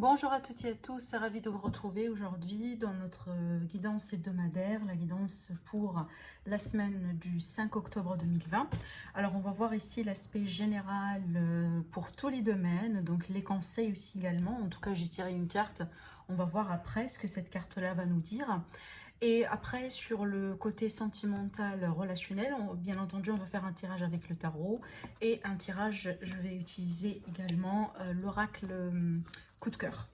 Bonjour à toutes et à tous, ravi de vous retrouver aujourd'hui dans notre guidance hebdomadaire, la guidance pour la semaine du 5 octobre 2020. Alors on va voir ici l'aspect général pour tous les domaines, donc les conseils aussi également. En tout cas j'ai tiré une carte, on va voir après ce que cette carte-là va nous dire. Et après, sur le côté sentimental relationnel, bien entendu, on va faire un tirage avec le tarot et un tirage, je vais utiliser également l'oracle coup de cœur.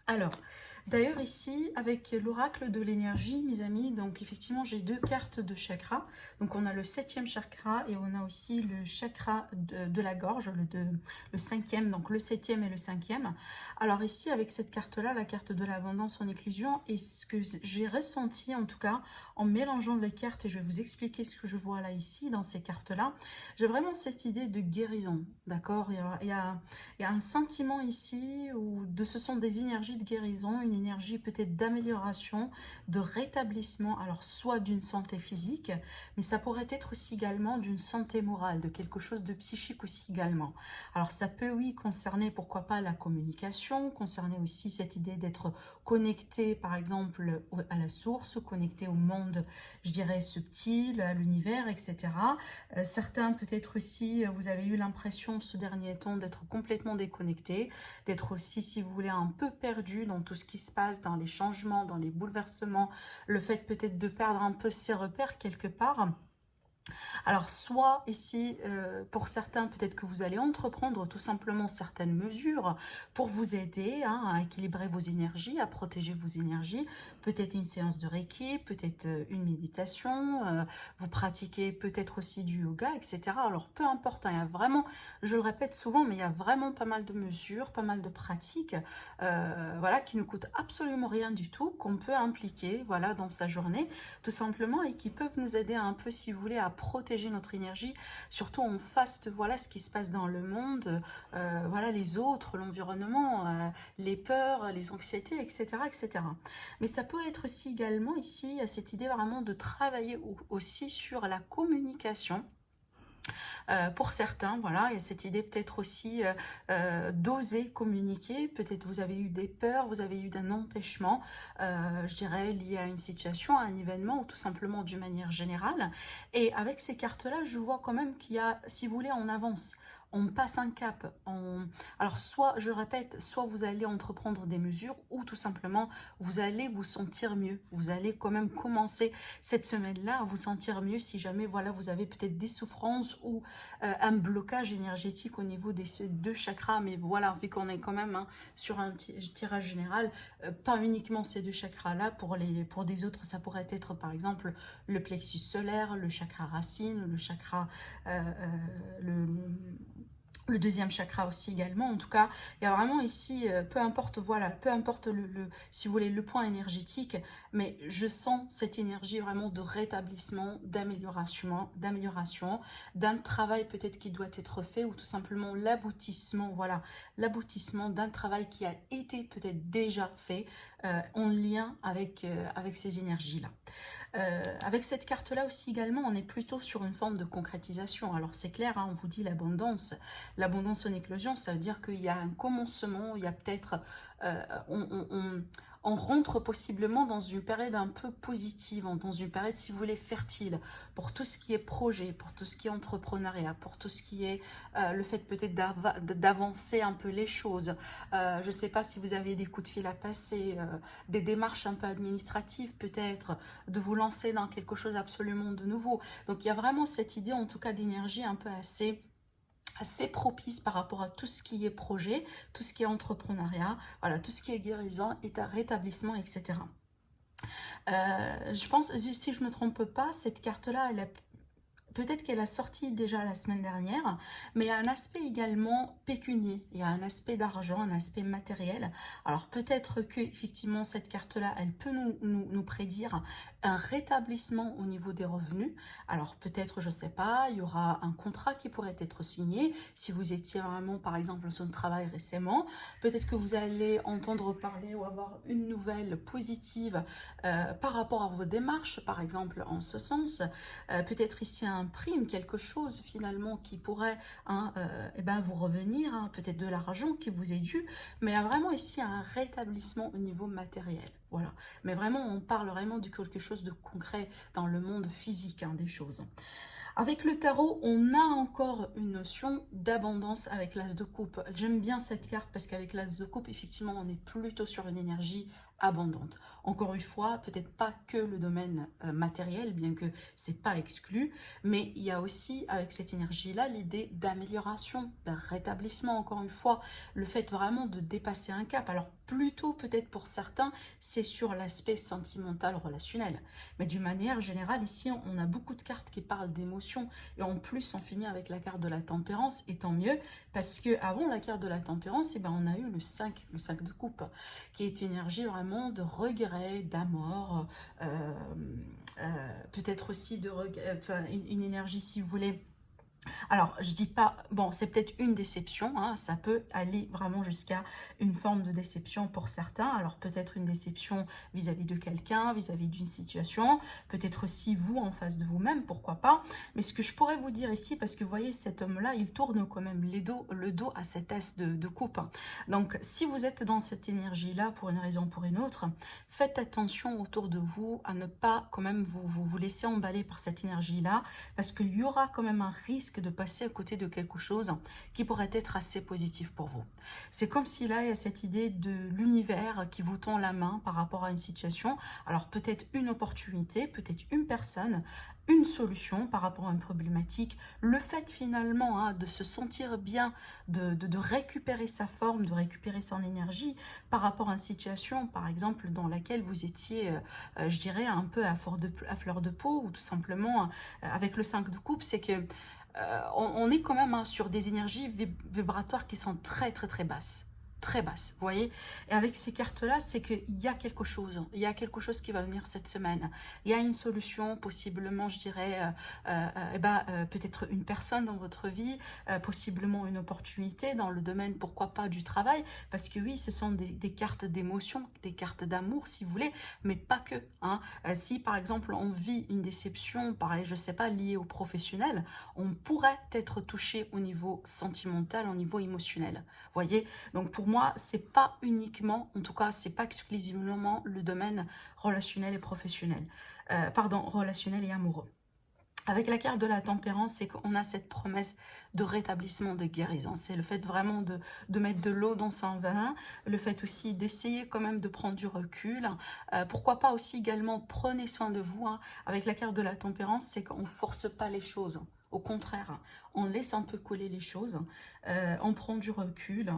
Alors, d'ailleurs ici, avec l'oracle de l'énergie, mes amis, donc effectivement, j'ai deux cartes de chakra. Donc, on a le 7e chakra et on a aussi le chakra de la gorge, le 5e, donc le 7e et le 5e. Alors ici, avec cette carte-là, la carte de l'abondance en éclusion, et ce que j'ai ressenti, en tout cas, en mélangeant les cartes, et je vais vous expliquer ce que je vois là, ici, dans ces cartes-là, j'ai vraiment cette idée de guérison, d'accord? Il y a un sentiment ici où ce sont des énergies de guérison, une énergie peut-être d'amélioration, de rétablissement, alors soit d'une santé physique, mais ça pourrait être aussi également d'une santé morale, de quelque chose de psychique aussi également. Alors ça peut, oui, concerner pourquoi pas la communication, concerner aussi cette idée d'être connecté par exemple à la source, connecté au monde, je dirais subtil, à l'univers, etc. Certains peut-être aussi, vous avez eu l'impression ce dernier temps d'être complètement déconnecté, d'être aussi, si vous voulez, un peu perdu dans tout ce qui se passe, dans les changements, dans les bouleversements, le fait peut-être de perdre un peu ses repères quelque part. Alors, soit ici, pour certains, peut-être que vous allez entreprendre tout simplement certaines mesures pour vous aider à équilibrer vos énergies, à protéger vos énergies. Peut-être une séance de Reiki, peut-être une méditation, vous pratiquez peut-être aussi du yoga, etc. Alors, peu importe, il y a vraiment, je le répète souvent, mais il y a vraiment pas mal de mesures, pas mal de pratiques, voilà, qui ne coûtent absolument rien du tout, qu'on peut impliquer, voilà, dans sa journée, tout simplement, et qui peuvent nous aider un peu, si vous voulez, à protéger notre énergie, surtout en face de voilà ce qui se passe dans le monde, voilà les autres, l'environnement, les peurs, les anxiétés, etc., etc. Mais ça peut être aussi également ici cette idée vraiment de travailler aussi sur la communication. Pour certains, voilà, il y a cette idée peut-être aussi d'oser communiquer. Peut-être vous avez eu des peurs, vous avez eu un empêchement, je dirais, lié à une situation, à un événement, ou tout simplement d'une manière générale. Et avec ces cartes-là, je vois quand même qu'il y a, si vous voulez, on avance. On passe un cap. Alors, soit, je répète, soit vous allez entreprendre des mesures ou tout simplement, vous allez vous sentir mieux. Vous allez quand même commencer cette semaine-là à vous sentir mieux si jamais, voilà, vous avez peut-être des souffrances ou un blocage énergétique au niveau des deux chakras. Mais voilà, vu qu'on est quand même sur un tirage général, pas uniquement ces deux chakras-là. Pour des autres, ça pourrait être par exemple le plexus solaire, le chakra racine, le chakra... le deuxième chakra aussi également. En tout cas, il y a vraiment ici, peu importe, voilà, peu importe si vous voulez, le point énergétique, mais je sens cette énergie vraiment de rétablissement, d'amélioration, d'un travail peut-être qui doit être fait, ou tout simplement l'aboutissement, voilà, l'aboutissement d'un travail qui a été peut-être déjà fait en lien avec ces énergies-là. Avec cette carte-là aussi également, on est plutôt sur une forme de concrétisation. Alors c'est clair, on vous dit l'abondance. L'abondance en éclosion, ça veut dire qu'il y a un commencement, il y a peut-être... on rentre possiblement dans une période un peu positive, dans une période, si vous voulez, fertile, pour tout ce qui est projet, pour tout ce qui est entrepreneuriat, pour tout ce qui est le fait peut-être d'avancer un peu les choses. Je ne sais pas si vous avez des coups de fil à passer, des démarches un peu administratives peut-être, de vous lancer dans quelque chose absolument de nouveau. Donc il y a vraiment cette idée, en tout cas, d'énergie un peu assez propice par rapport à tout ce qui est projet, tout ce qui est entrepreneuriat, voilà, tout ce qui est guérison, état, rétablissement, etc. Je pense, si je ne me trompe pas, cette carte-là, elle a peut-être qu'elle a sorti déjà la semaine dernière, mais il y a un aspect également pécunier, il y a un aspect d'argent, un aspect matériel. Alors peut-être que effectivement cette carte-là, elle peut nous prédire un rétablissement au niveau des revenus. Alors peut-être, je ne sais pas, il y aura un contrat qui pourrait être signé, si vous étiez vraiment par exemple sur le travail récemment. Peut-être que vous allez entendre parler ou avoir une nouvelle positive par rapport à vos démarches, par exemple en ce sens. Peut-être ici imprime quelque chose finalement qui pourrait hein, vous revenir, hein, peut-être de l'argent qui vous est dû, mais il y a vraiment ici un rétablissement au niveau matériel. Voilà, mais vraiment on parle vraiment de quelque chose de concret dans le monde physique hein, des choses. Avec le tarot, on a encore une notion d'abondance avec l'as de coupe. J'aime bien cette carte parce qu'avec l'as de coupe, effectivement, on est plutôt sur une énergie abondante. Encore une fois, peut-être pas que le domaine matériel, bien que c'est pas exclu, mais il y a aussi avec cette énergie-là l'idée d'amélioration, d'un rétablissement, encore une fois, le fait vraiment de dépasser un cap. Alors plutôt peut-être pour certains, c'est sur l'aspect sentimental relationnel. Mais d'une manière générale, ici, on a beaucoup de cartes qui parlent d'émotions. Et en plus, on finit avec la carte de la tempérance, et tant mieux, parce que avant la carte de la tempérance, eh ben, on a eu le 5 de coupe, qui est une énergie vraiment de regret, d'amour, peut-être aussi de regret, enfin, une énergie, si vous voulez. Alors, je dis pas, bon, c'est peut-être une déception, hein, ça peut aller vraiment jusqu'à une forme de déception pour certains. Alors, peut-être une déception vis-à-vis de quelqu'un, vis-à-vis d'une situation, peut-être aussi vous en face de vous-même, pourquoi pas. Mais ce que je pourrais vous dire ici, parce que vous voyez, cet homme-là, il tourne quand même le dos à cette as de coupe. Donc, si vous êtes dans cette énergie-là, pour une raison ou pour une autre, faites attention autour de vous à ne pas quand même vous laisser emballer par cette énergie-là, parce qu'il y aura quand même un risque de passer à côté de quelque chose qui pourrait être assez positif pour vous. C'est comme si là, il y a cette idée de l'univers qui vous tend la main par rapport à une situation. Alors peut-être une opportunité, peut-être une personne, une solution par rapport à une problématique. Le fait finalement hein, de se sentir bien, de récupérer sa forme, de récupérer son énergie par rapport à une situation, par exemple, dans laquelle vous étiez, je dirais, un peu à fleur de peau, ou tout simplement avec le 5 de coupe, c'est que on est quand même hein, sur des énergies vibratoires qui sont très très très basses. Très basse, vous voyez. Et avec ces cartes-là, c'est qu'il y a quelque chose. Il y a quelque chose qui va venir cette semaine. Il y a une solution, possiblement, je dirais, peut-être une personne dans votre vie, possiblement une opportunité dans le domaine, pourquoi pas, du travail. Parce que oui, ce sont des cartes d'émotion, des cartes d'amour, si vous voulez, mais pas que. Hein. Si, par exemple, on vit une déception, pareil, je ne sais pas, liée au professionnel, on pourrait être touché au niveau sentimental, au niveau émotionnel. Vous voyez. Donc, pour moi, c'est pas uniquement, en tout cas, c'est pas exclusivement le domaine relationnel et professionnel. Relationnel et amoureux. Avec la carte de la tempérance, c'est qu'on a cette promesse de rétablissement, de guérison. C'est le fait vraiment de mettre de l'eau dans son vin, le fait aussi d'essayer quand même de prendre du recul. Pourquoi pas aussi également, prenez soin de vous. Hein. Avec la carte de la tempérance, c'est qu'on ne force pas les choses. Au contraire, on laisse un peu coller les choses, on prend du recul,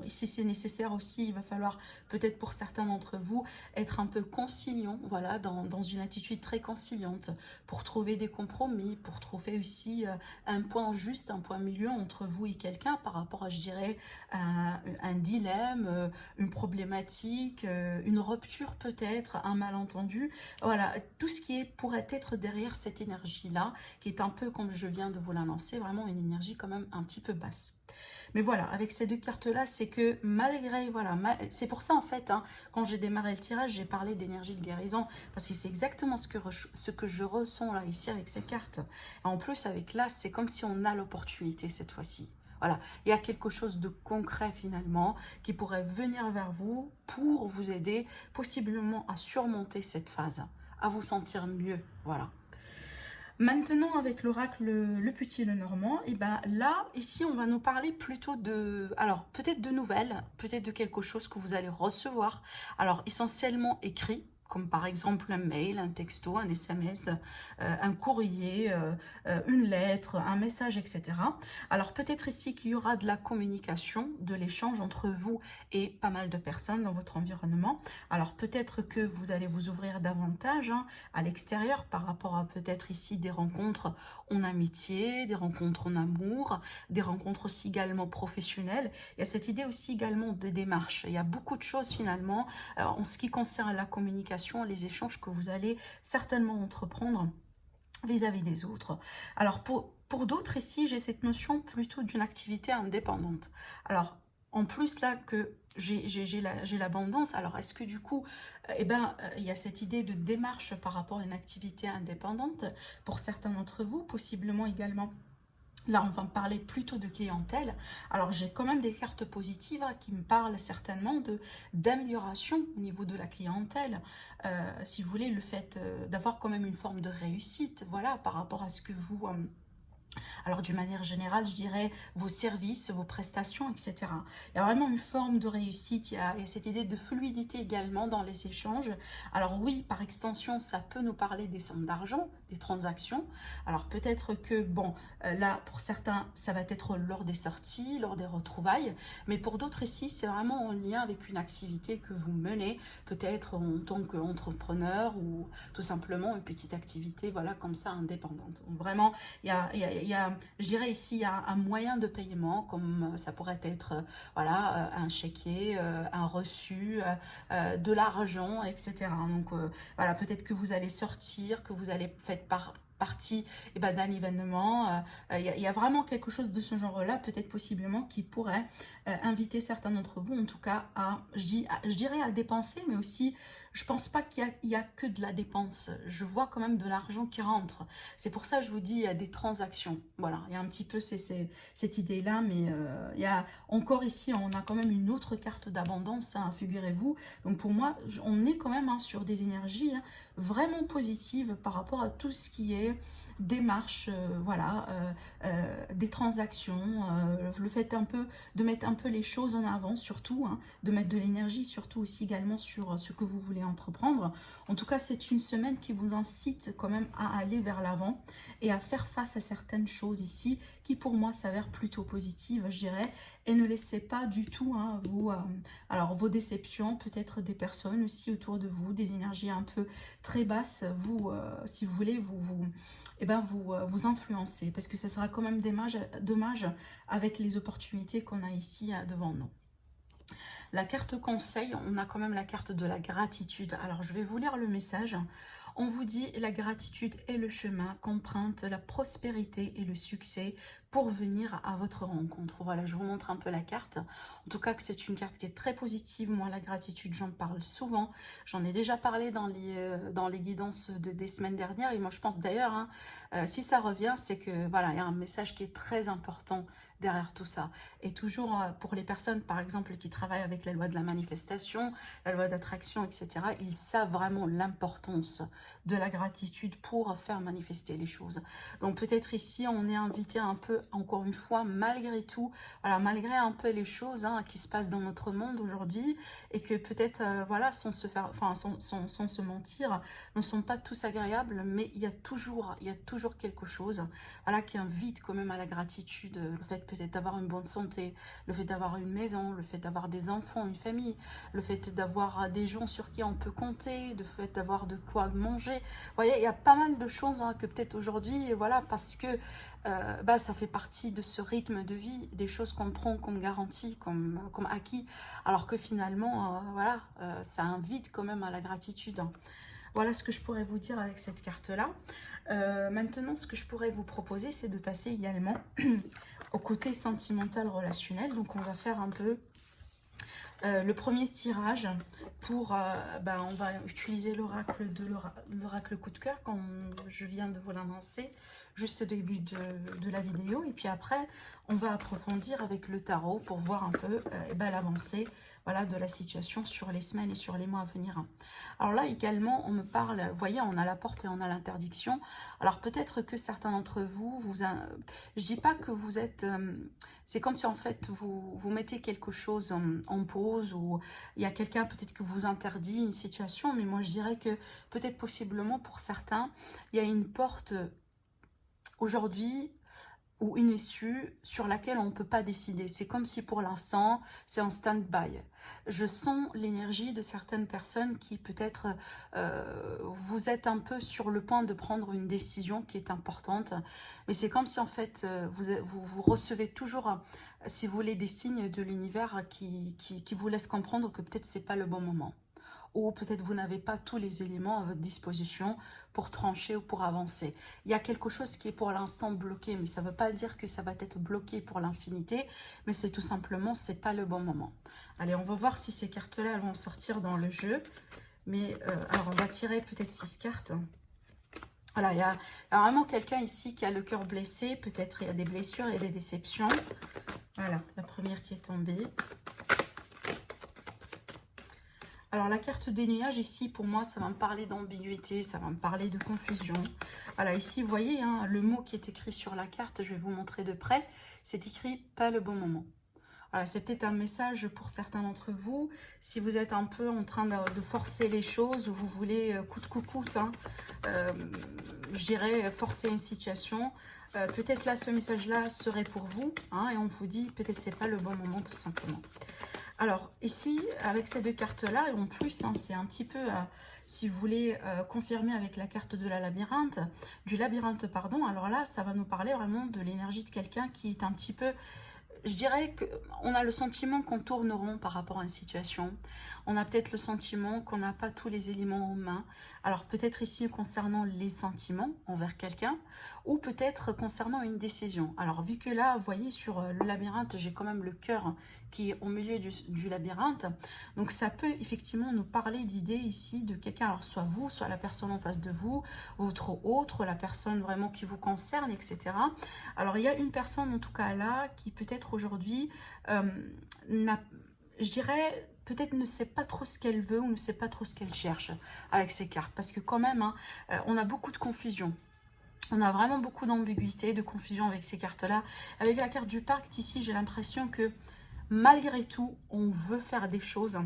si c'est nécessaire aussi, il va falloir peut-être pour certains d'entre vous être un peu conciliant, voilà, dans une attitude très conciliante pour trouver des compromis, pour trouver aussi un point juste, un point milieu entre vous et quelqu'un par rapport à, je dirais, un dilemme, une problématique, une rupture peut-être, un malentendu, voilà, tout ce qui pourrait être derrière cette énergie-là, qui est un peu comme je viens de vous l'annoncer, vraiment une énergie quand même un petit peu basse. Mais voilà, avec ces deux cartes-là, c'est que malgré, voilà, c'est pour ça en fait, hein, quand j'ai démarré le tirage, j'ai parlé d'énergie de guérison, parce que c'est exactement ce que je ressens là, ici, avec ces cartes. Et en plus, avec là, c'est comme si on a l'opportunité cette fois-ci. Voilà, il y a quelque chose de concret finalement qui pourrait venir vers vous pour vous aider possiblement à surmonter cette phase, à vous sentir mieux, voilà. Maintenant, avec l'oracle le Petit Lenormand, et ben là, ici, on va nous parler plutôt de, alors peut-être de nouvelles, peut-être de quelque chose que vous allez recevoir. Alors essentiellement écrit, comme par exemple un mail, un texto, un SMS, un courrier, une lettre, un message, etc. Alors peut-être ici qu'il y aura de la communication, de l'échange entre vous et pas mal de personnes dans votre environnement. Alors peut-être que vous allez vous ouvrir davantage hein, à l'extérieur par rapport à peut-être ici des rencontres en amitié, des rencontres en amour, des rencontres aussi également professionnelles. Il y a cette idée aussi également de démarche. Il y a beaucoup de choses finalement en ce qui concerne la communication, les échanges que vous allez certainement entreprendre vis-à-vis des autres. Alors pour d'autres ici, j'ai cette notion plutôt d'une activité indépendante. Alors en plus là que j'ai l'abondance, alors est-ce que du coup, il y a cette idée de démarche par rapport à une activité indépendante pour certains d'entre vous, possiblement également. Là, on va parler plutôt de clientèle. Alors, j'ai quand même des cartes positives hein, qui me parlent certainement d'amélioration au niveau de la clientèle. Si vous voulez, le fait d'avoir quand même une forme de réussite, voilà, par rapport à ce que vous... alors, d'une manière générale, je dirais vos services, vos prestations, etc. Il y a vraiment une forme de réussite, il y a cette idée de fluidité également dans les échanges. Alors oui, par extension, ça peut nous parler des sommes d'argent, des transactions. Alors peut-être que, bon, là, pour certains, ça va être lors des sorties, lors des retrouvailles, mais pour d'autres ici, c'est vraiment en lien avec une activité que vous menez, peut-être en tant qu'entrepreneur ou tout simplement une petite activité, voilà, comme ça, indépendante. Donc, vraiment, je dirais ici, il y a un moyen de paiement, comme ça pourrait être, voilà, un chéquier, un reçu, de l'argent, etc. Donc, voilà, peut-être que vous allez sortir, que vous allez faire partie d'un événement. Il y a vraiment quelque chose de ce genre-là, peut-être possiblement, qui pourrait inviter certains d'entre vous, en tout cas, je dirais à dépenser, mais aussi, je pense pas qu'il y a que de la dépense. Je vois quand même de l'argent qui rentre. C'est pour ça que je vous dis, il y a des transactions. Voilà, il y a un petit peu cette idée-là, mais il y a encore ici, on a quand même une autre carte d'abondance, hein, figurez-vous. Donc pour moi, on est quand même hein, sur des énergies hein, vraiment positives par rapport à tout ce qui est démarche, voilà, des transactions, le fait un peu de mettre un peu les choses en avant, surtout, hein, de mettre de l'énergie, surtout aussi également sur ce que vous voulez entreprendre. En tout cas, c'est une semaine qui vous incite quand même à aller vers l'avant et à faire face à certaines choses ici qui pour moi s'avèrent plutôt positives, je dirais, et ne laissez pas du tout hein, alors vos déceptions, peut-être des personnes aussi autour de vous, des énergies un peu très basses, si vous voulez, vous influencer, parce que ça sera quand même dommage avec les opportunités qu'on a ici devant nous. La carte conseil, on a quand même la carte de la gratitude. Alors, je vais vous lire le message. On vous dit la gratitude est le chemin qu'emprunte la prospérité et le succès pour venir à votre rencontre. Voilà, je vous montre un peu la carte. En tout cas, que c'est une carte qui est très positive. Moi, la gratitude, j'en parle souvent. J'en ai déjà parlé dans les guidances des semaines dernières. Et moi, je pense d'ailleurs, hein, si ça revient, c'est que voilà, il y a un message qui est très important derrière tout ça. Et toujours pour les personnes, par exemple, qui travaillent avec la loi de la manifestation, la loi d'attraction, etc., ils savent vraiment l'importance de la gratitude pour faire manifester les choses. Donc peut-être ici, on est invité un peu, encore une fois, malgré tout, voilà, malgré un peu les choses hein, qui se passent dans notre monde aujourd'hui, et que peut-être, voilà, sans se mentir, ne sont pas tous agréables, mais il y a toujours quelque chose, voilà, qui invite quand même à la gratitude, le fait peut-être d'avoir une bonne santé, le fait d'avoir une maison, le fait d'avoir des enfants, une famille, le fait d'avoir des gens sur qui on peut compter, le fait d'avoir de quoi manger. Vous voyez, il y a pas mal de choses hein, que peut-être aujourd'hui, voilà, parce que ça fait partie de ce rythme de vie, des choses qu'on prend comme garantie, comme acquis, alors que finalement, voilà, ça invite quand même à la gratitude. Voilà ce que je pourrais vous dire avec cette carte-là. Maintenant, ce que je pourrais vous proposer, c'est de passer également au côté sentimental relationnel. Donc, on va faire un peu le premier tirage pour... on va utiliser l'oracle coup de cœur, comme je viens de vous l'annoncer, juste au début de la vidéo. Et puis après, on va approfondir avec le tarot pour voir un peu l'avancée voilà, de la situation sur les semaines et sur les mois à venir. Alors là, également, on me parle, vous voyez, on a la porte et on a l'interdiction. Alors peut-être que certains d'entre vous, je dis pas que vous êtes... c'est comme si en fait, vous mettez quelque chose en pause, ou il y a quelqu'un peut-être que vous interdit une situation, mais moi je dirais que peut-être possiblement pour certains, il y a une porte aujourd'hui ou une issue sur laquelle on ne peut pas décider. C'est comme si pour l'instant, c'est en stand-by. Je sens l'énergie de certaines personnes qui peut-être vous êtes un peu sur le point de prendre une décision qui est importante. Mais c'est comme si en fait, vous recevez toujours, si vous voulez, des signes de l'univers qui vous laissent comprendre que peut-être c'est pas le bon moment. ou peut-être vous n'avez pas tous les éléments à votre disposition pour trancher ou pour avancer. Il y a quelque chose qui est pour l'instant bloqué, mais ça ne veut pas dire que ça va être bloqué pour l'infinité, mais c'est tout simplement, c'est pas le bon moment. Allez, on va voir si ces cartes-là vont sortir dans le jeu. Mais alors, on va tirer peut-être 6 cartes. Voilà, il y a vraiment quelqu'un ici qui a le cœur blessé. Peut-être il y a des blessures et des déceptions. Voilà, la première qui est tombée. Alors, la carte des nuages, ici, pour moi, ça va me parler d'ambiguïté, ça va me parler de confusion. Voilà, ici, vous voyez, hein, le mot qui est écrit sur la carte, je vais vous montrer de près, c'est écrit « pas le bon moment ». Voilà, c'est peut-être un message pour certains d'entre vous, si vous êtes un peu en train de forcer les choses, ou vous voulez coûte que coûte, hein, je dirais forcer une situation, peut-être là, ce message-là serait pour vous, hein, et on vous dit peut-être c'est pas le bon moment tout simplement. Alors ici, avec ces deux cartes-là, et en plus, hein, c'est un petit peu, si vous voulez, confirmer avec la carte de la labyrinthe, du labyrinthe, pardon, alors là, ça va nous parler vraiment de l'énergie de quelqu'un qui est un petit peu... Je dirais qu'on a le sentiment qu'on tourne rond par rapport à une situation. On a peut-être le sentiment qu'on n'a pas tous les éléments en main. Alors peut-être ici concernant les sentiments envers quelqu'un ou peut-être concernant une décision. Alors vu que là, vous voyez sur le labyrinthe, j'ai quand même le cœur qui est au milieu du labyrinthe. Donc ça peut effectivement nous parler d'idées ici de quelqu'un, alors soit vous, soit la personne en face de vous, votre autre, la personne vraiment qui vous concerne, etc. Alors il y a une personne en tout cas là qui peut-être aujourd'hui je dirais, peut-être ne sait pas trop ce qu'elle veut ou ne sait pas trop ce qu'elle cherche avec ces cartes. Parce que quand même, hein, on a beaucoup de confusion. On a vraiment beaucoup d'ambiguïté, de confusion avec ces cartes-là. Avec la carte du pacte, ici, j'ai l'impression que malgré tout, on veut faire des choses.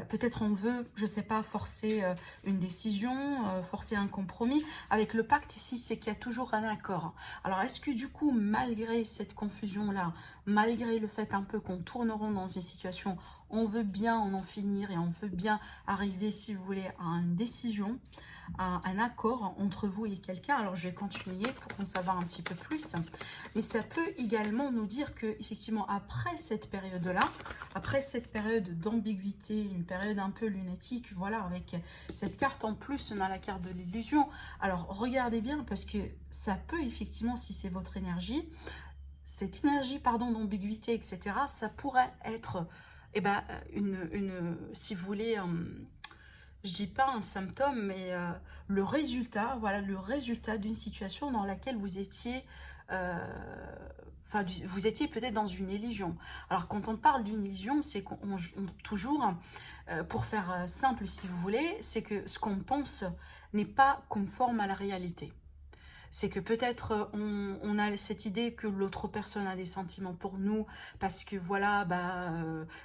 Peut-être on veut, je ne sais pas, forcer une décision, forcer un compromis. Avec le pacte ici, c'est qu'il y a toujours un accord. Alors, est-ce que du coup, malgré cette confusion-là, malgré le fait un peu qu'on tourne rond dans une situation, on veut bien en finir et on veut bien arriver, si vous voulez, à une décision, à un accord entre vous et quelqu'un. Alors, je vais continuer pour en savoir un petit peu plus. Mais ça peut également nous dire que, effectivement, après cette période-là, après cette période d'ambiguïté, une période un peu lunatique, voilà, avec cette carte en plus, on a la carte de l'illusion. Alors, regardez bien, parce que ça peut, effectivement, si c'est votre énergie, cette énergie, pardon, d'ambiguïté, etc., ça pourrait être, eh ben, si vous voulez... je dis pas un symptôme, mais le résultat, voilà, le résultat d'une situation dans laquelle vous étiez, vous étiez peut-être dans une illusion. Alors, quand on parle d'une illusion, c'est qu'on toujours, pour faire simple, si vous voulez, c'est que ce qu'on pense n'est pas conforme à la réalité. C'est que peut-être on a cette idée que l'autre personne a des sentiments pour nous parce que voilà,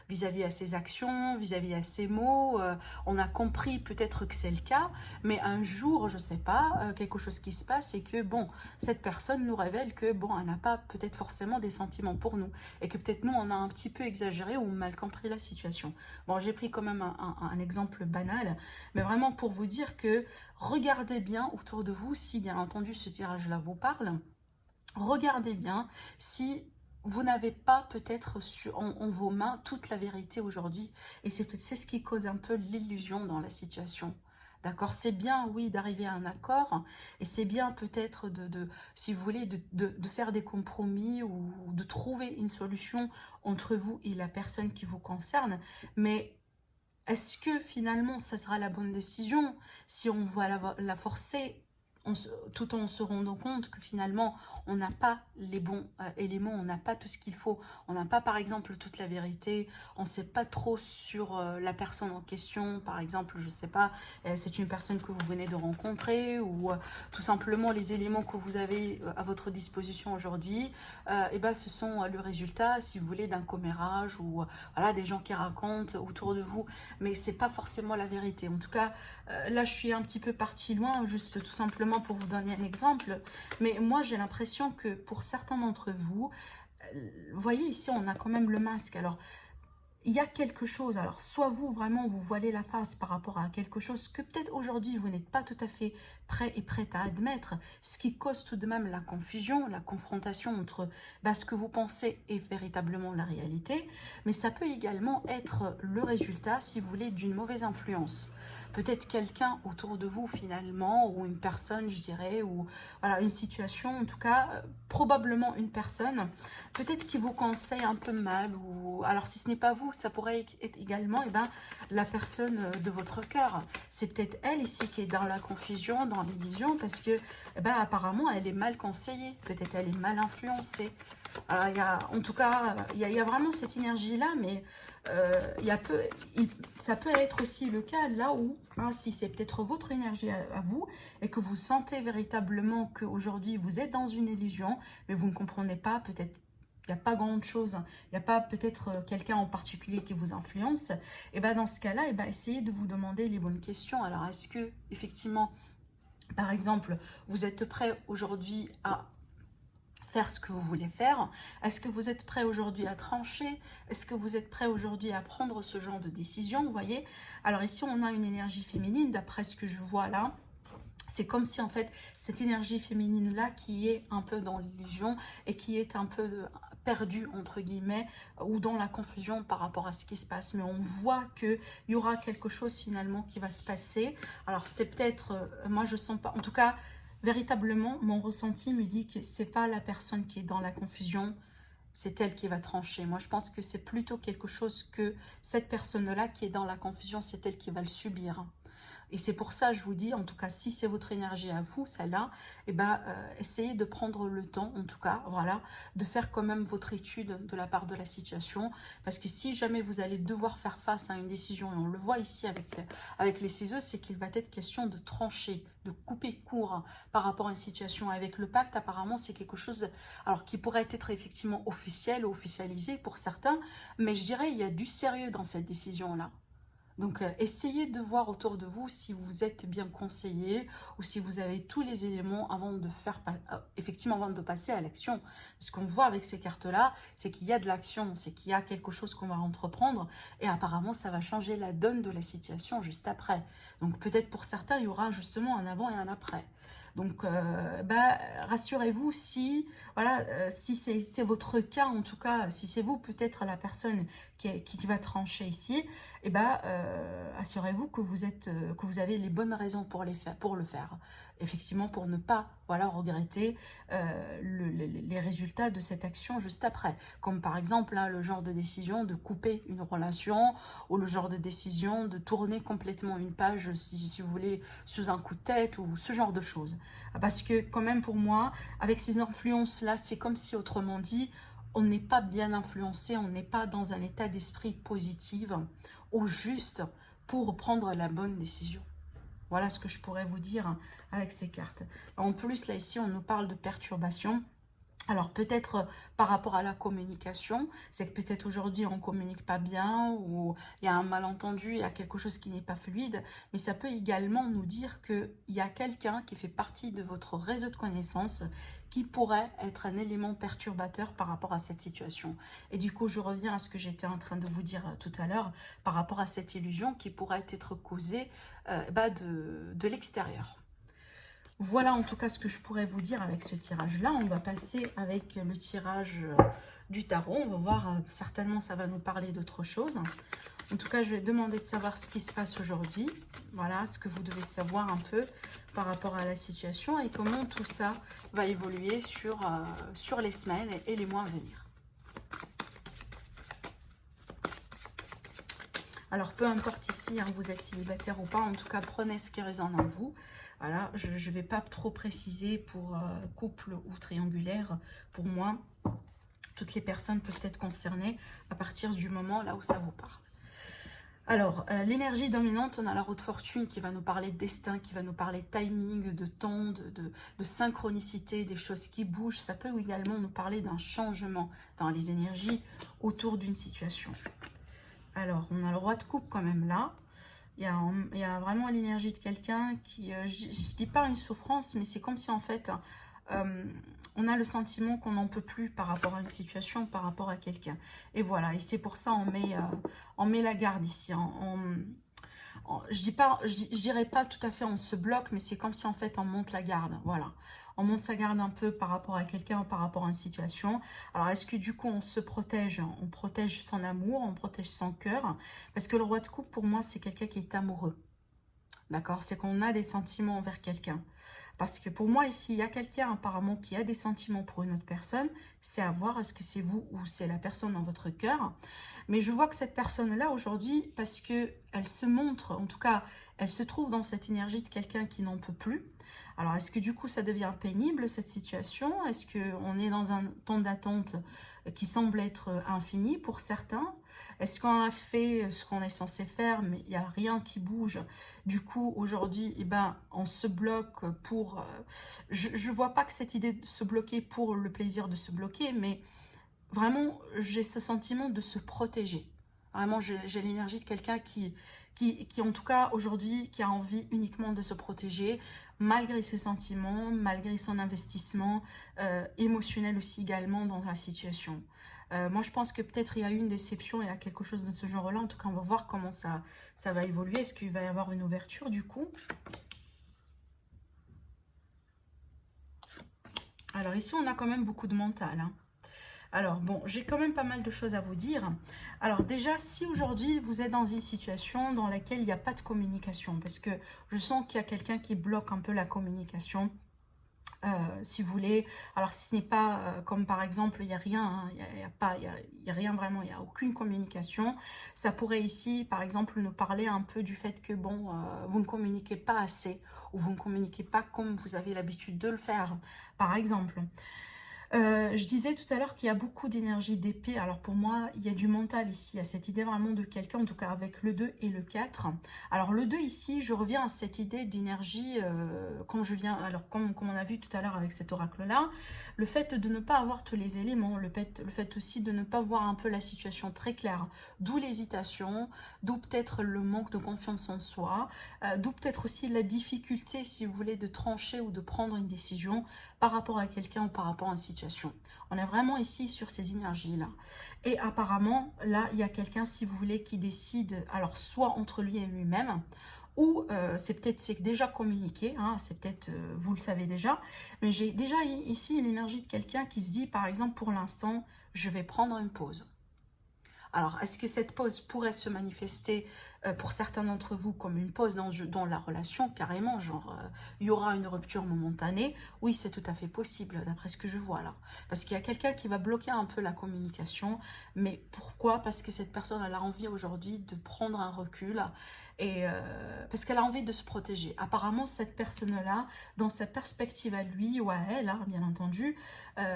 vis-à-vis à ses actions, vis-à-vis à ses mots, on a compris peut-être que c'est le cas, mais un jour, je sais pas, quelque chose qui se passe et que bon, cette personne nous révèle que bon, elle n'a pas peut-être forcément des sentiments pour nous et que peut-être nous, on a un petit peu exagéré ou mal compris la situation. Bon, j'ai pris quand même un exemple banal, mais vraiment pour vous dire que regardez bien autour de vous, si bien entendu ce tirage-là vous parle, regardez bien si vous n'avez pas peut-être en vos mains toute la vérité aujourd'hui. Et c'est peut-être ce qui cause un peu l'illusion dans la situation. D'accord, c'est bien, oui, d'arriver à un accord, et c'est bien peut-être si vous voulez, de faire des compromis ou de trouver une solution entre vous et la personne qui vous concerne, mais est-ce que finalement, ça sera la bonne décision si on va la forcer tout en se rendant compte que finalement, on n'a pas les bons éléments, on n'a pas tout ce qu'il faut, on n'a pas par exemple toute la vérité, on ne sait pas trop sur la personne en question, par exemple, je ne sais pas, c'est une personne que vous venez de rencontrer ou tout simplement les éléments que vous avez à votre disposition aujourd'hui, et ben, ce sont le résultat, si vous voulez, d'un commérage ou voilà, des gens qui racontent autour de vous, mais ce n'est pas forcément la vérité. En tout cas, là, je suis un petit peu partie loin, juste tout simplement pour vous donner un exemple. Mais moi, j'ai l'impression que pour certains d'entre vous, vous voyez ici, on a quand même le masque. Alors, il y a quelque chose, alors soit vous vraiment vous voilez la face par rapport à quelque chose que peut-être aujourd'hui vous n'êtes pas tout à fait prêt et prête à admettre, ce qui cause tout de même la confusion, la confrontation entre ce que vous pensez et véritablement la réalité, mais ça peut également être le résultat, si vous voulez, d'une mauvaise influence. Peut-être quelqu'un autour de vous finalement, ou une personne je dirais, ou voilà, une situation, en tout cas, probablement une personne, peut-être qui vous conseille un peu mal, ou alors si ce n'est pas vous, ça pourrait être également la personne de votre cœur. C'est peut-être elle ici qui est dans la confusion, dans l'illusion, parce que apparemment elle est mal conseillée, peut-être elle est mal influencée. Alors, en tout cas, il y a vraiment cette énergie-là, mais ça peut être aussi le cas là où, si c'est peut-être votre énergie à vous, et que vous sentez véritablement qu'aujourd'hui vous êtes dans une illusion, mais vous ne comprenez pas, peut-être il n'y a pas grand chose, il n'y a pas peut-être quelqu'un en particulier qui vous influence, et dans ce cas-là, essayez de vous demander les bonnes questions. Alors, est-ce que, effectivement, par exemple, vous êtes prêt aujourd'hui à faire ce que vous voulez faire? Est-ce que vous êtes prêt aujourd'hui à trancher? Est-ce que vous êtes prêt aujourd'hui à prendre ce genre de décision? Vous voyez? Alors ici, on a une énergie féminine, d'après ce que je vois là. C'est comme si en fait, cette énergie féminine-là qui est un peu dans l'illusion et qui est un peu perdue, entre guillemets, ou dans la confusion par rapport à ce qui se passe. Mais on voit qu'il y aura quelque chose finalement qui va se passer. Alors c'est peut-être, moi je sens pas, en tout cas, véritablement, mon ressenti me dit que c'est pas la personne qui est dans la confusion, c'est elle qui va trancher. Moi, je pense que c'est plutôt quelque chose que cette personne-là qui est dans la confusion, c'est elle qui va le subir. Et c'est pour ça, je vous dis, en tout cas, si c'est votre énergie à vous, celle-là, essayez de prendre le temps, en tout cas, voilà, de faire quand même votre étude de la part de la situation. Parce que si jamais vous allez devoir faire face à une décision, et on le voit ici avec les ciseaux, c'est qu'il va être question de trancher, de couper court par rapport à une situation. Avec le pacte, apparemment, c'est quelque chose alors qui pourrait être effectivement officiel ou officialisé pour certains, mais je dirais il y a du sérieux dans cette décision-là. Donc, essayez de voir autour de vous si vous êtes bien conseillé ou si vous avez tous les éléments avant de faire, effectivement, avant de passer à l'action. Ce qu'on voit avec ces cartes-là, c'est qu'il y a de l'action, c'est qu'il y a quelque chose qu'on va entreprendre et apparemment, ça va changer la donne de la situation juste après. Donc, peut-être pour certains, il y aura justement un avant et un après. Donc, rassurez-vous si, voilà, si c'est votre cas, en tout cas, si c'est vous peut-être la personne qui va trancher ici, assurez-vous que que vous avez les bonnes raisons pour le faire. Effectivement, pour ne pas, voilà, regretter les résultats de cette action juste après. Comme par exemple, le genre de décision de couper une relation ou le genre de décision de tourner complètement une page, si vous voulez, sous un coup de tête ou ce genre de choses. Parce que quand même pour moi, avec ces influences-là, c'est comme si, autrement dit, on n'est pas bien influencé, on n'est pas dans un état d'esprit positif au juste pour prendre la bonne décision. Voilà ce que je pourrais vous dire avec ces cartes. En plus, là, ici, on nous parle de perturbation. Alors, peut-être par rapport à la communication, c'est que peut-être aujourd'hui, on ne communique pas bien ou il y a un malentendu, il y a quelque chose qui n'est pas fluide. Mais ça peut également nous dire qu'il y a quelqu'un qui fait partie de votre réseau de connaissances qui pourrait être un élément perturbateur par rapport à cette situation. Et du coup, je reviens à ce que j'étais en train de vous dire tout à l'heure par rapport à cette illusion qui pourrait être causée de l'extérieur. Voilà en tout cas ce que je pourrais vous dire avec ce tirage-là. On va passer avec le tirage du tarot. On va voir, certainement ça va nous parler d'autre chose. En tout cas, je vais demander de savoir ce qui se passe aujourd'hui. Voilà, ce que vous devez savoir un peu par rapport à la situation et comment tout ça va évoluer sur les semaines et les mois à venir. Alors, peu importe ici, vous êtes célibataire ou pas, en tout cas, prenez ce qui résonne en vous. Voilà, je ne vais pas trop préciser pour couple ou triangulaire. Pour moi, toutes les personnes peuvent être concernées à partir du moment là où ça vous parle. Alors, l'énergie dominante, on a la roue de fortune qui va nous parler de destin, qui va nous parler de timing, de temps, de synchronicité, des choses qui bougent. Ça peut également nous parler d'un changement dans les énergies autour d'une situation. Alors, on a le roi de coupe quand même là. Il y a vraiment l'énergie de quelqu'un qui, je ne dis pas une souffrance, mais c'est comme si en fait, on a le sentiment qu'on n'en peut plus par rapport à une situation, par rapport à quelqu'un. Et voilà, et c'est pour ça on met la garde ici. Je dirais pas tout à fait on se bloque, mais c'est comme si en fait on monte la garde, voilà. On monte sa garde un peu par rapport à quelqu'un, par rapport à une situation. Alors est-ce que du coup on se protège, on protège son amour, on protège son cœur? Parce que le roi de coupe pour moi c'est quelqu'un qui est amoureux, d'accord? C'est qu'on a des sentiments envers quelqu'un. Parce que pour moi ici, il y a quelqu'un apparemment qui a des sentiments pour une autre personne. C'est à voir, est-ce que c'est vous ou c'est la personne dans votre cœur. Mais je vois que cette personne-là aujourd'hui, parce que elle se montre, en tout cas, elle se trouve dans cette énergie de quelqu'un qui n'en peut plus. Alors, est-ce que du coup, ça devient pénible, cette situation? Est-ce qu'on est dans un temps d'attente qui semble être infini pour certains? Est-ce qu'on a fait ce qu'on est censé faire, mais il n'y a rien qui bouge? Du coup, aujourd'hui, eh ben, on se bloque pour... je ne vois pas que cette idée de se bloquer pour le plaisir de se bloquer, mais vraiment, j'ai ce sentiment de se protéger. Vraiment, j'ai l'énergie de quelqu'un qui, en tout cas, aujourd'hui, qui a envie uniquement de se protéger, malgré ses sentiments, malgré son investissement émotionnel aussi également dans la situation. Moi, je pense que peut-être il y a eu une déception, il y a quelque chose de ce genre-là. En tout cas, on va voir comment ça va évoluer. Est-ce qu'il va y avoir une ouverture du coup? Alors ici, on a quand même beaucoup de mental, hein. Alors bon, j'ai quand même pas mal de choses à vous dire. Alors déjà, si aujourd'hui vous êtes dans une situation dans laquelle il n'y a pas de communication, parce que je sens qu'il y a quelqu'un qui bloque un peu la communication, si vous voulez. Alors si ce n'est pas comme par exemple, il n'y a rien, hein, il y a rien vraiment, il n'y a aucune communication. Ça pourrait ici, par exemple, nous parler un peu du fait que bon, vous ne communiquez pas assez, ou vous ne communiquez pas comme vous avez l'habitude de le faire, par exemple. Je disais tout à l'heure qu'il y a beaucoup d'énergie d'épée. Alors pour moi, il y a du mental ici. Il y a cette idée vraiment de quelqu'un, en tout cas avec le 2 et le 4. Alors le 2 ici, je reviens à cette idée d'énergie, quand je viens, alors comme on a vu tout à l'heure avec cet oracle-là, le fait de ne pas avoir tous les éléments, le fait aussi de ne pas voir un peu la situation très claire, d'où l'hésitation, d'où peut-être le manque de confiance en soi, d'où peut-être aussi la difficulté, si vous voulez, de trancher ou de prendre une décision par rapport à quelqu'un ou par rapport à une situation. On est vraiment ici sur ces énergies-là. Et apparemment, là, il y a quelqu'un, si vous voulez, qui décide, alors soit entre lui et lui-même, ou c'est déjà communiqué, hein, c'est peut-être, vous le savez déjà, mais j'ai déjà ici l'énergie de quelqu'un qui se dit, par exemple, pour l'instant, je vais prendre une pause. Alors, est-ce que cette pause pourrait se manifester pour certains d'entre vous comme une pause dans la relation, carrément, genre, il y aura une rupture momentanée? Oui, c'est tout à fait possible, d'après ce que je vois là. Parce qu'il y a quelqu'un qui va bloquer un peu la communication. Mais pourquoi? Parce que cette personne, elle a envie aujourd'hui de prendre un recul, et parce qu'elle a envie de se protéger. Apparemment, cette personne-là, dans sa perspective à lui ou à elle, hein, bien entendu,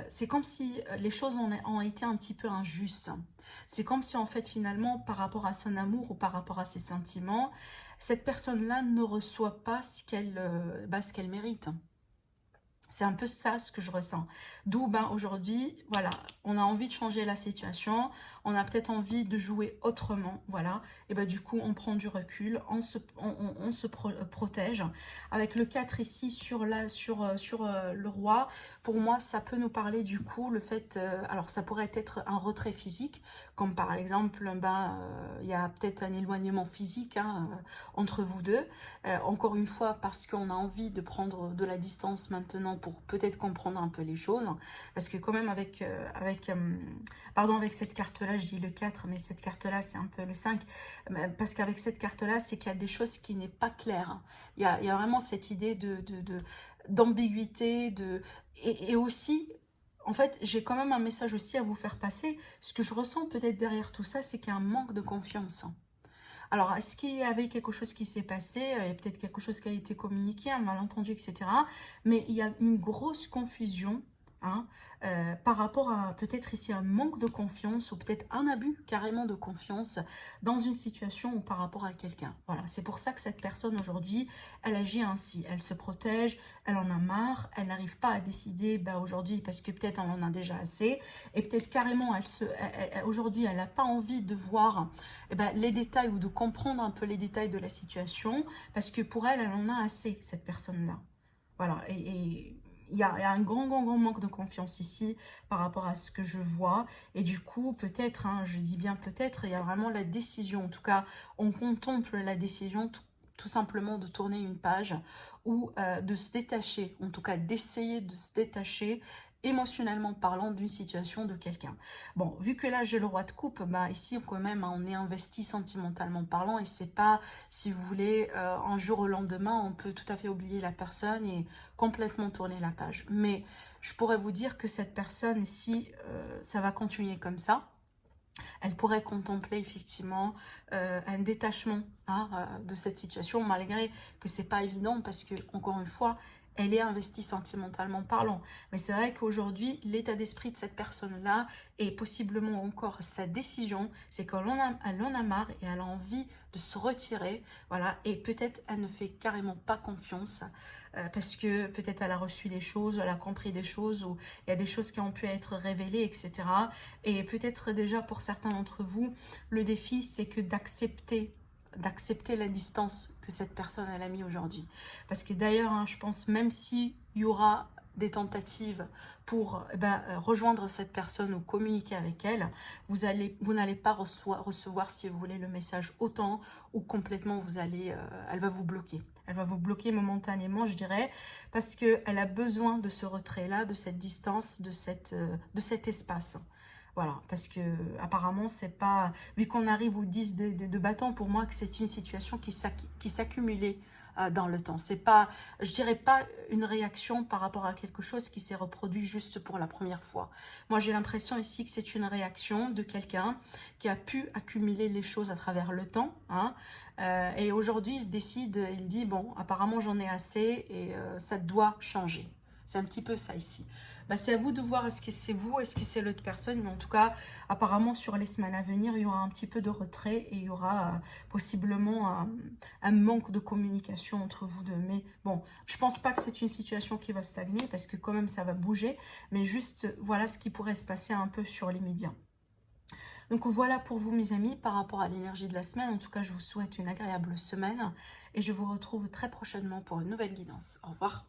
c'est comme si les choses ont été un petit peu injustes. C'est comme si en fait finalement par rapport à son amour ou par rapport à ses sentiments, cette personne-là ne reçoit pas ce qu'elle mérite. C'est un peu ça ce que je ressens. D'où ben, aujourd'hui, voilà, on a envie de changer la situation, on a peut-être envie de jouer autrement, voilà. Et ben du coup, on prend du recul, on se protège. Avec le 4 ici sur le roi, pour moi, ça peut nous parler du coup, le fait, alors ça pourrait être un retrait physique, comme par exemple, ben, il y a peut-être un éloignement physique hein, entre vous deux. Encore une fois, parce qu'on a envie de prendre de la distance maintenant pour peut-être comprendre un peu les choses. Parce que quand même avec cette carte-là, je dis le 4, mais cette carte-là, c'est un peu le 5. Parce qu'avec cette carte-là, c'est qu'il y a des choses qui n'est pas claires. Il y a vraiment cette idée d'ambiguïté. Et aussi... En fait, j'ai quand même un message aussi à vous faire passer. Ce que je ressens peut-être derrière tout ça, c'est qu'il y a un manque de confiance. Alors, est-ce qu'il y avait quelque chose qui s'est passé? Il y a peut-être quelque chose qui a été communiqué, un malentendu, etc. Mais il y a une grosse confusion hein, par rapport à peut-être ici un manque de confiance ou peut-être un abus carrément de confiance dans une situation ou par rapport à quelqu'un. Voilà, c'est pour ça que cette personne aujourd'hui, elle agit ainsi. Elle se protège, elle en a marre, elle n'arrive pas à décider bah, aujourd'hui parce que peut-être elle en a déjà assez et peut-être carrément aujourd'hui elle n'a pas envie de voir eh ben, les détails ou de comprendre un peu les détails de la situation parce que pour elle, elle en a assez, cette personne-là. Voilà, et il y a un grand manque de confiance ici par rapport à ce que je vois. Et du coup, peut-être, hein, je dis bien peut-être, il y a vraiment la décision. En tout cas, on contemple la décision tout simplement de tourner une page ou de se détacher, en tout cas d'essayer de se détacher émotionnellement parlant d'une situation de quelqu'un. Bon, vu que là j'ai le roi de coupe, bah ici quand même hein, on est investi sentimentalement parlant et c'est pas, si vous voulez, un jour au lendemain on peut tout à fait oublier la personne et complètement tourner la page. Mais je pourrais vous dire que cette personne, si ça va continuer comme ça, elle pourrait contempler effectivement un détachement hein, de cette situation, malgré que c'est pas évident parce que, encore une fois, elle est investie sentimentalement parlant. Mais c'est vrai qu'aujourd'hui, l'état d'esprit de cette personne-là et possiblement encore sa décision, c'est qu'elle en a marre et elle a envie de se retirer. Voilà, et peut-être elle ne fait carrément pas confiance parce que peut-être elle a reçu des choses, elle a compris des choses, ou il y a des choses qui ont pu être révélées, etc. Et peut-être déjà pour certains d'entre vous, le défi c'est que d'accepter la distance que cette personne elle a mis aujourd'hui. Parce que d'ailleurs, hein, je pense même s'il y aura des tentatives pour rejoindre cette personne ou communiquer avec elle, vous n'allez pas recevoir, si vous voulez, le message autant ou complètement, elle va vous bloquer. Elle va vous bloquer momentanément, je dirais, parce qu'elle a besoin de ce retrait-là, de cette distance, de cet espace. Voilà, parce que apparemment, c'est pas... Vu qu'on arrive au 10 de bâton, pour moi, que c'est une situation qui s'accumulait dans le temps. C'est pas, je dirais pas une réaction par rapport à quelque chose qui s'est reproduit juste pour la première fois. Moi, j'ai l'impression ici que c'est une réaction de quelqu'un qui a pu accumuler les choses à travers le temps. Hein, et aujourd'hui, il se décide, il dit, bon, apparemment, j'en ai assez et ça doit changer. C'est un petit peu ça ici. Bah, c'est à vous de voir, est-ce que c'est vous, est-ce que c'est l'autre personne, mais en tout cas, apparemment sur les semaines à venir, il y aura un petit peu de retrait et il y aura possiblement un manque de communication entre vous deux. Mais bon, je pense pas que c'est une situation qui va stagner parce que quand même ça va bouger, mais juste voilà ce qui pourrait se passer un peu sur les médias. Donc voilà pour vous mes amis par rapport à l'énergie de la semaine. En tout cas, je vous souhaite une agréable semaine et je vous retrouve très prochainement pour une nouvelle guidance. Au revoir.